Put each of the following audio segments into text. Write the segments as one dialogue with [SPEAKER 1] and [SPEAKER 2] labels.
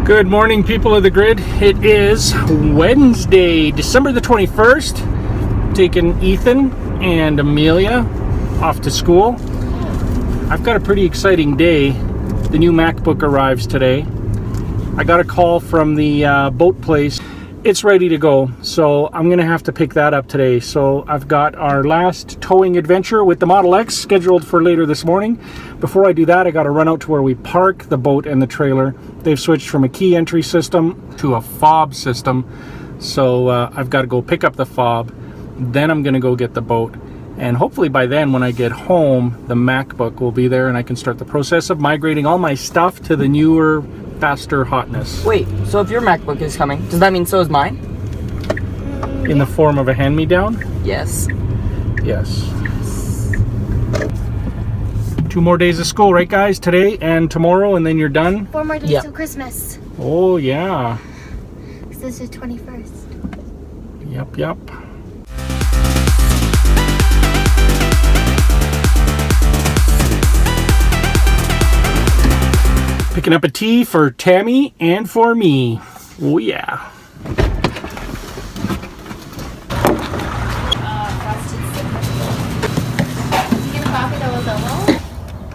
[SPEAKER 1] Good morning, people of the grid. It is Wednesday, December the 21st. Taking Ethan and Amelia off to school. I've got a pretty exciting day. The new MacBook arrives today. I got a call from the boat place. It's ready to go, so I'm gonna have to pick that up today. So I've got our last towing adventure with the Model X scheduled for later this morning. Before I do that, I gotta run out to where we park the boat and the trailer. They've switched from a key entry system to a fob system. So I've got to go pick up the fob. Then I'm gonna go get the boat. And hopefully by then, when I get home, the MacBook will be there and I can start the process of migrating all my stuff to the newer, faster hotness.
[SPEAKER 2] Wait, so if your MacBook is coming, does that mean so is mine?
[SPEAKER 1] In the form of a hand-me-down?
[SPEAKER 2] Yes.
[SPEAKER 1] Yes. 2 more days of school, right guys? Today and tomorrow, and then you're done?
[SPEAKER 3] 4 more days till Christmas.
[SPEAKER 1] Oh, yeah.
[SPEAKER 3] This is the 21st.
[SPEAKER 1] Yep. Picking up a tea for Tammy and for me. Oh, yeah.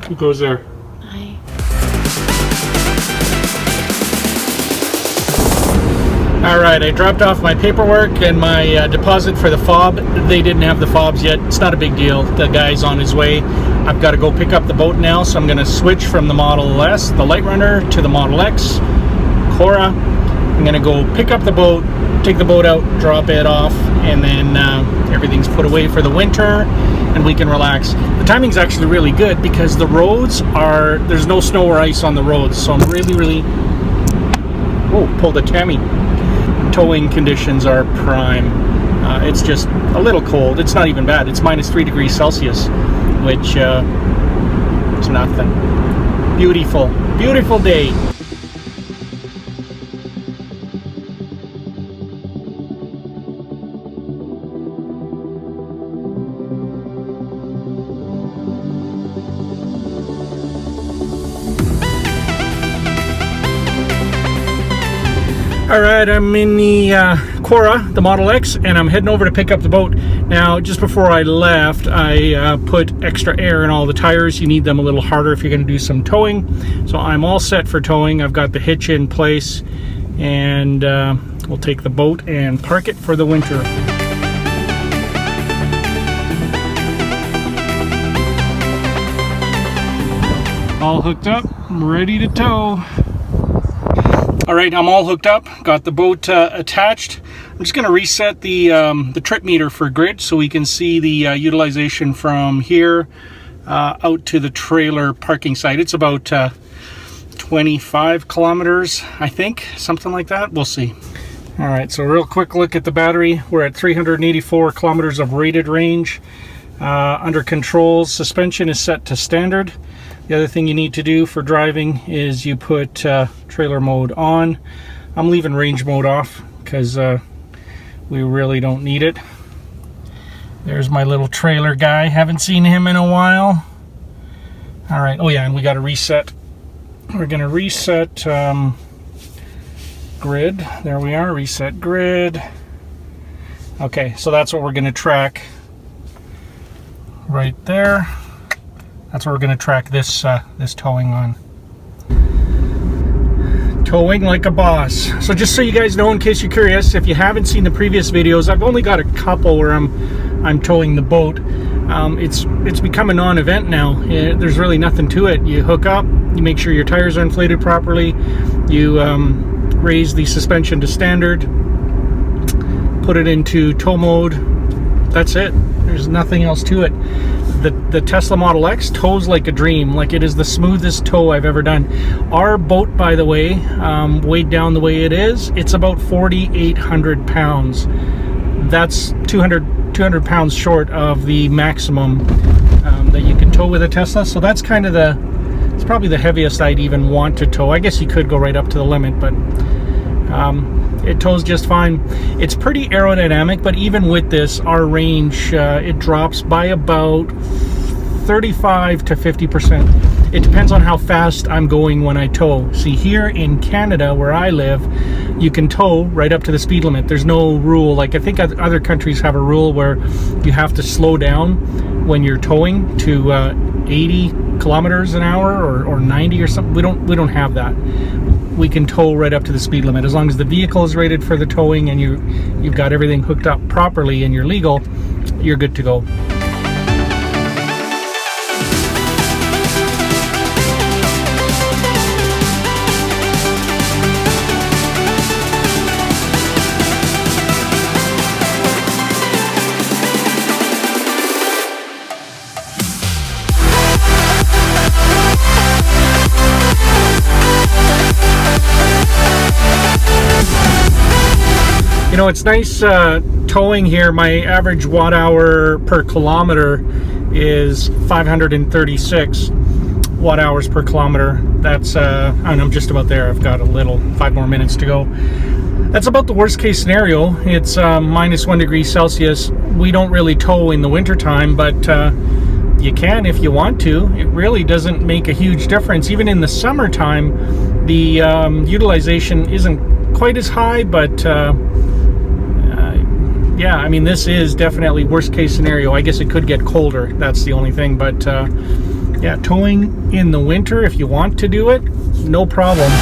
[SPEAKER 1] Who goes there?
[SPEAKER 3] Hi.
[SPEAKER 1] All right, I dropped off my paperwork and my deposit for the fob. They didn't have the fobs yet. It's not a big deal. The guy's on his way. I've got to go pick up the boat now, so I'm going to switch from the Model S, the Light Runner, to the Model X, Cora. I'm going to go pick up the boat, take the boat out, drop it off, and then everything's put away for the winter, and we can relax. The timing's actually really good because the roads are, there's no snow or ice on the roads, so I'm really, whoa, pulled a Tammy. Towing conditions are prime. It's just a little cold. It's not even bad. It's -3 degrees Celsius, which is nothing. Beautiful day. All right, I'm in the Cora, the Model X, and I'm heading over to pick up the boat. Now, just before I left, I put extra air in all the tires. You need them a little harder if you're going to do some towing. So I'm all set for towing. I've got the hitch in place, and we'll take the boat and park it for the winter. All hooked up, ready to tow. All right, I'm all hooked up, got the boat attached. I'm just gonna reset the trip meter for grid so we can see the utilization from here out to the trailer parking site. It's about 25 kilometers, I think, something like that. We'll see. All right, so real quick look at the battery. We're at 384 kilometers of rated range. Under controls, suspension is set to standard. The other thing you need to do for driving is you put trailer mode on. I'm leaving range mode off because we really don't need it. There's my little trailer guy. Haven't seen him in a while. All right. Oh yeah, and we got to reset. We're going to reset grid. There we are. Reset grid. Okay, so that's what we're going to track right there. That's what we're going to track this this towing on. Towing like a boss. So just so you guys know, in case you're curious, if you haven't seen the previous videos, I've only got a couple where I'm towing the boat. It's become a non-event now. There's really nothing to it. You hook up, you make sure your tires are inflated properly, you raise the suspension to standard, put it into tow mode. That's it. There's nothing else to it. The Tesla Model X tows like a dream. Like, it is the smoothest tow I've ever done. Our boat, by the way, weighed down the way it is, it's about 4,800 pounds. That's 200 pounds short of the maximum that you can tow with a Tesla. So that's kind of it's probably the heaviest I'd even want to tow. I guess you could go right up to the limit, but it tows just fine. It's pretty aerodynamic, but even with this, our range, it drops by about 35 to 50%. It depends on how fast I'm going when I tow. See, here in Canada, where I live, you can tow right up to the speed limit. There's no rule. Like, I think other countries have a rule where you have to slow down when you're towing to 80 kilometers an hour or 90 or something. We don't have that. We can tow right up to the speed limit as long as the vehicle is rated for the towing and you've got everything hooked up properly and you're legal. You're good to go. You know, it's nice towing here. My average watt hour per kilometer is 536 watt hours per kilometer. That's, and I'm just about there. I've got 5 more minutes to go. That's about the worst case scenario. It's -1 degree Celsius. We don't really tow in the winter time, but you can if you want to. It really doesn't make a huge difference. Even in the summertime, the utilization isn't quite as high, but yeah, I mean, this is definitely worst case scenario. I guess it could get colder. That's the only thing. But yeah, towing in the winter, if you want to do it, no problem.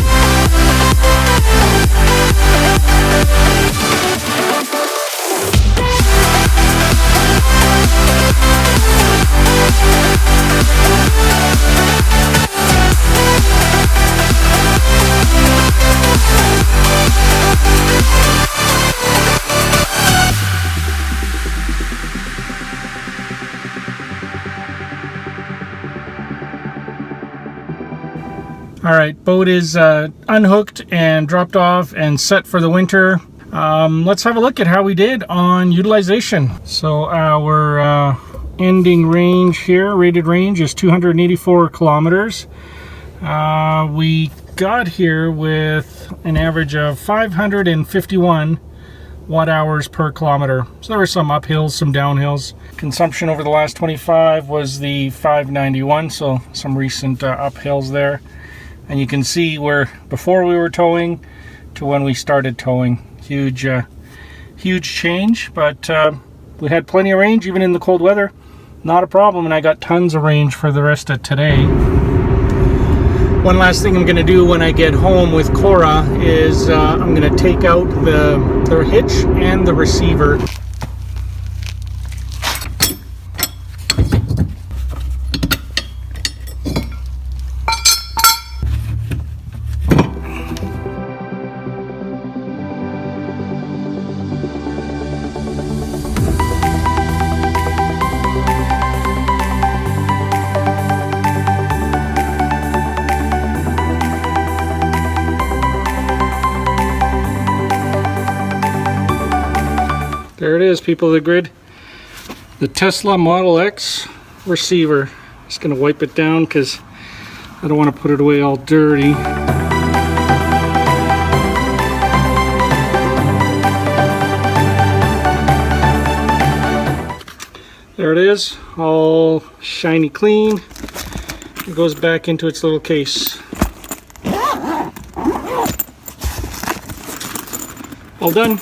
[SPEAKER 1] All right, boat is unhooked and dropped off and set for the winter. Let's have a look at how we did on utilization. So our ending range here, rated range, is 284 kilometers. We got here with an average of 551 watt hours per kilometer. So there were some uphills, some downhills. Consumption over the last 25 was the 591, so some recent uphills there. And you can see where before we were towing to when we started towing. Huge change, but we had plenty of range even in the cold weather. Not a problem, and I got tons of range for the rest of today. One last thing I'm going to do when I get home with Cora is I'm going to take out the hitch and the receiver. There it is, people of the grid. The Tesla Model X receiver. Just gonna wipe it down because I don't want to put it away all dirty. There it is, all shiny clean. It goes back into its little case. All done.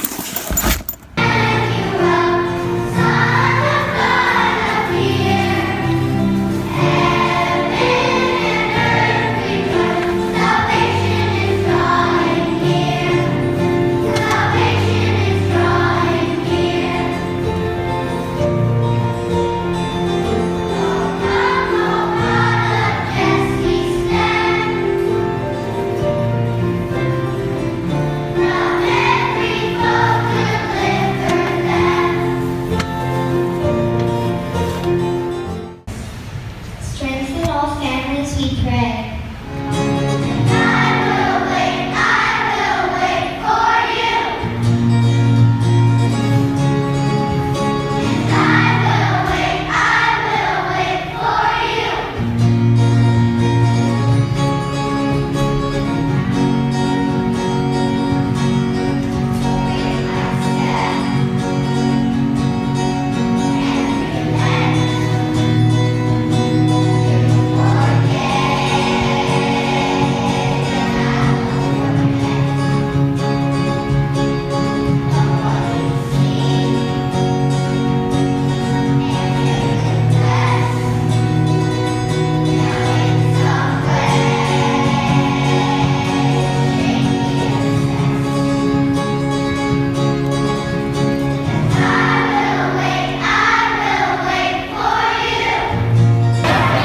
[SPEAKER 4] From every foe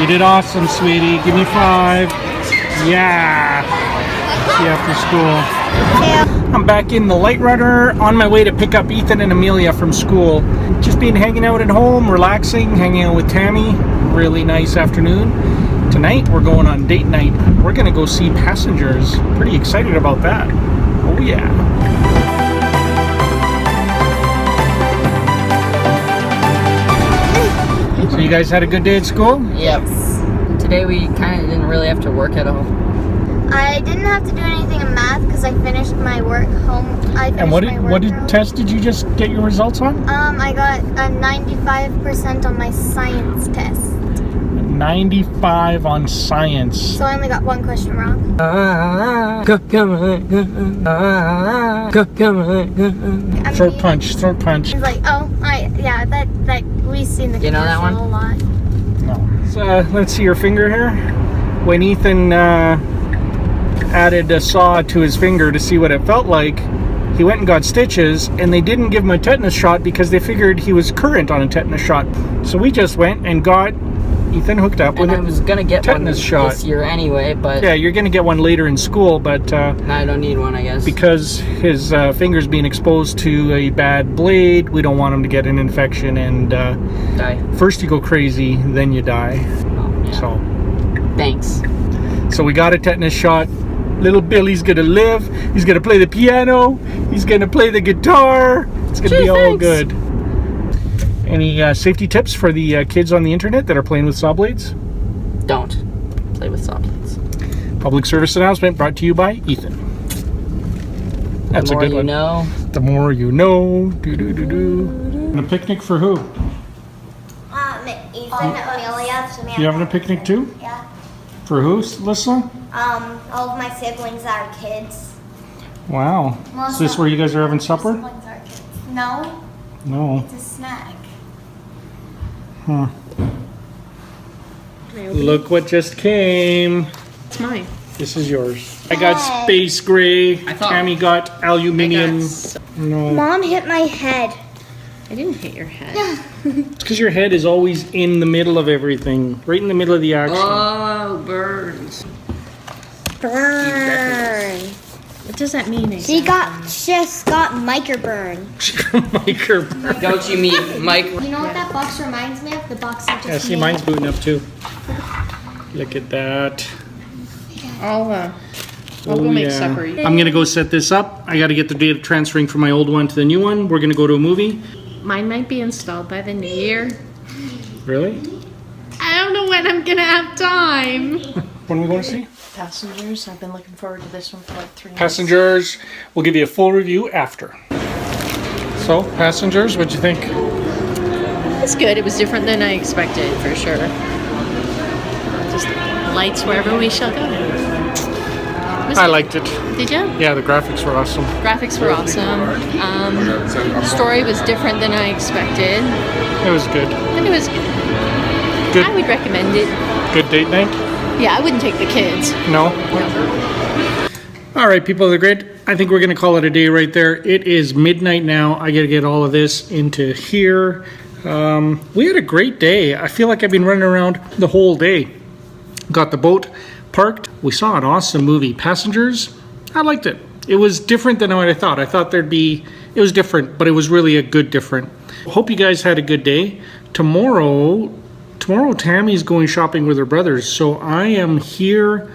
[SPEAKER 1] did awesome, sweetie. Give me 5. Yeah. See you after school. I'm back in the light runner on my way to pick up Ethan and Amelia from school. Just been hanging out at home, relaxing, hanging out with Tammy. Really nice afternoon. Tonight we're going on date night. We're gonna go see Passengers. Pretty excited about that. Oh yeah. So you guys had a good day at school?
[SPEAKER 2] Yep. Today we kind of didn't really have to work at all.
[SPEAKER 3] I didn't have to do anything in math because I finished my work home.
[SPEAKER 1] And what test did you just get your results on?
[SPEAKER 3] I got a 95% on my science test.
[SPEAKER 1] 95 on science.
[SPEAKER 3] So I only got one question wrong.
[SPEAKER 1] Throat punch.
[SPEAKER 3] It's like, that we've seen the
[SPEAKER 2] You know that one?
[SPEAKER 3] commercial a lot.
[SPEAKER 1] No. So let's see your finger here. When Ethan added a saw to his finger to see what it felt like, he went and got stitches, and they didn't give him a tetanus shot because they figured he was current on a tetanus shot. So we just went and got Ethan hooked up with
[SPEAKER 2] I was gonna get
[SPEAKER 1] tetanus
[SPEAKER 2] one
[SPEAKER 1] shot
[SPEAKER 2] this year anyway, but
[SPEAKER 1] yeah, you're gonna get one later in school, but
[SPEAKER 2] I don't need one, I guess.
[SPEAKER 1] Because his finger's being exposed to a bad blade, we don't want him to get an infection and
[SPEAKER 2] die.
[SPEAKER 1] First you go crazy, then you die.
[SPEAKER 2] Oh, yeah.
[SPEAKER 1] So
[SPEAKER 2] thanks.
[SPEAKER 1] So we got a tetanus shot. Little Billy's gonna live. He's gonna play the piano. He's gonna play the guitar. It's gonna be all good. Any safety tips for the kids on the internet that are playing with saw blades?
[SPEAKER 2] Don't play with saw blades.
[SPEAKER 1] Public service announcement brought to you by Ethan. That's a good one.
[SPEAKER 2] Know.
[SPEAKER 1] The more you know. Do do do do. And a picnic for who?
[SPEAKER 3] Ethan, Amelia.
[SPEAKER 1] You having a picnic too?
[SPEAKER 3] Yeah.
[SPEAKER 1] For who, Lisa?
[SPEAKER 3] All of my siblings are kids.
[SPEAKER 1] Wow. Is this where you guys are having supper?
[SPEAKER 3] Siblings are kids. No,
[SPEAKER 1] No.
[SPEAKER 3] it's a snack.
[SPEAKER 1] Huh. Look what just came.
[SPEAKER 4] It's mine.
[SPEAKER 1] This is yours. I got space gray. Tammy got aluminium. No.
[SPEAKER 3] Mom hit my head.
[SPEAKER 4] I didn't hit your head.
[SPEAKER 1] It's because your head is always in the middle of everything. Right in the middle of the action.
[SPEAKER 2] Oh, burns.
[SPEAKER 3] Burn.
[SPEAKER 4] What does that mean exactly?
[SPEAKER 3] She just got microburn.
[SPEAKER 1] Microburn.
[SPEAKER 2] Don't you mean Mike?
[SPEAKER 3] You know what that box reminds me of? The box I just
[SPEAKER 1] Yeah, see,
[SPEAKER 3] made.
[SPEAKER 1] mine's booting up too. Look at that.
[SPEAKER 4] I'll
[SPEAKER 1] Oh,
[SPEAKER 4] go make
[SPEAKER 1] yeah.
[SPEAKER 4] supper.
[SPEAKER 1] I'm gonna go set this up. I gotta get the data transferring from my old one to the new one. We're gonna go to a movie.
[SPEAKER 4] Mine might be installed by the new year.
[SPEAKER 1] Really?
[SPEAKER 4] I don't know when I'm gonna have time.
[SPEAKER 1] When are we going to see?
[SPEAKER 4] Passengers. I've been looking forward to this one for like 3 months.
[SPEAKER 1] Passengers. We'll give you a full review after. So, Passengers, what'd you think?
[SPEAKER 4] It's good. It was different than I expected, for sure. Just lights wherever we shall go.
[SPEAKER 1] I liked it.
[SPEAKER 4] Did you?
[SPEAKER 1] Yeah, the graphics were awesome.
[SPEAKER 4] Graphics were awesome. Story was different than I expected,
[SPEAKER 1] It was good.
[SPEAKER 4] and it was good. I would recommend it.
[SPEAKER 1] Good date night?
[SPEAKER 4] Yeah, I wouldn't take the kids.
[SPEAKER 1] No? All right, people of the grid. I think we're going to call it a day right there. It is midnight now. I got to get all of this into here. We had a great day. I feel like I've been running around the whole day. Got the boat parked. We saw an awesome movie, Passengers. I liked it. It was different than what I thought. I thought it was different, but it was really a good different. Hope you guys had a good day. Tomorrow Tammy's going shopping with her brothers, so I am here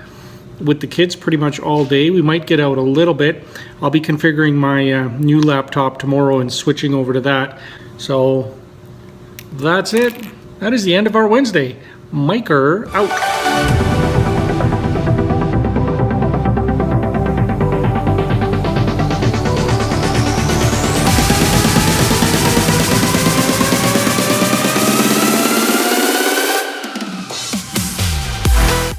[SPEAKER 1] with the kids pretty much all day. We might get out a little bit. I'll be configuring my new laptop tomorrow and switching over to that. So that's it. That is the end of our Wednesday. Miker out.